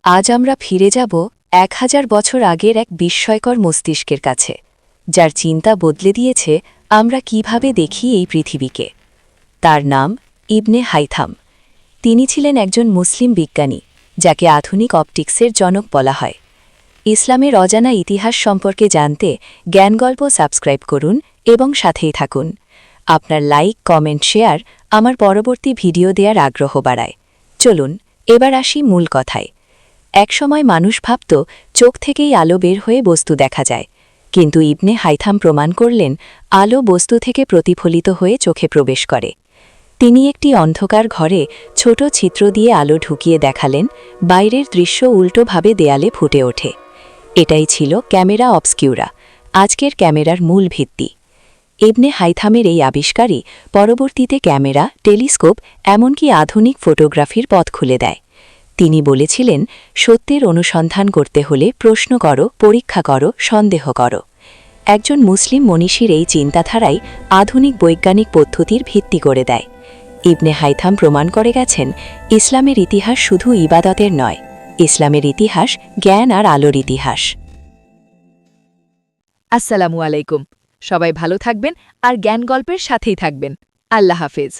আজ আমরা ফিরে যাব 1000 বছর আগের এক বিস্ময়কর মস্তিষ্কের কাছে, যার চিন্তা বদলে দিয়েছে আমরা কিভাবে দেখি এই পৃথিবীকে। তার নাম ইবনে হাইথাম। তিনি ছিলেন একজন মুসলিম বিজ্ঞানী, যাকে আধুনিক অপটিক্সের জনক বলা হয়। ইসলামের অজানা ইতিহাস সম্পর্কে জানতে জ্ঞানগল্প সাবস্ক্রাইব করুন এবং সাথেই থাকুন। আপনার লাইক, কমেন্ট, শেয়ার আমার পরবর্তী ভিডিও দেওয়ার আগ্রহ বাড়ায়। চলুন এবার আসি মূল কথায়। একসময় মানুষ ভাবত চোখ থেকেই আলো বের হয়ে বস্তু দেখা যায়, কিন্তু ইবনে হাইথাম প্রমাণ করলেন আলো বস্তু থেকে প্রতিফলিত হয়ে চোখে প্রবেশ করে। তিনি একটি অন্ধকার ঘরে ছোট ছিদ্র দিয়ে আলো ঢুকিয়ে দেখালেন, বাইরের দৃশ্য উল্টোভাবে দেয়ালে ফুটে ওঠে। এটাই ছিল ক্যামেরা অবস্কিউরা, আজকের ক্যামেরার মূল ভিত্তি। ইবনে হাইথামের এই আবিষ্কারই পরবর্তীতে ক্যামেরা, টেলিস্কোপ, এমনকি আধুনিক ফটোগ্রাফির পথ খুলে দেয়। তিনি বলেছিলেন, সত্যের অনুসন্ধান করতে হলে প্রশ্ন করো, পরীক্ষা করো, সন্দেহ করো। একজন মুসলিম মনীষীর এই চিন্তাধারাই আধুনিক বৈজ্ঞানিক পদ্ধতির ভিত্তি করে দেয়। ইবনে হাইথাম প্রমাণ করে গেছেন, ইসলামের ইতিহাস শুধু ইবাদতের নয়, ইসলামের ইতিহাস জ্ঞান আর আলোর ইতিহাস। আসসালামু আলাইকুম। সবাই ভালো থাকবেন আর জ্ঞান গল্পের সাথেই থাকবেন। আল্লাহ হাফেজ।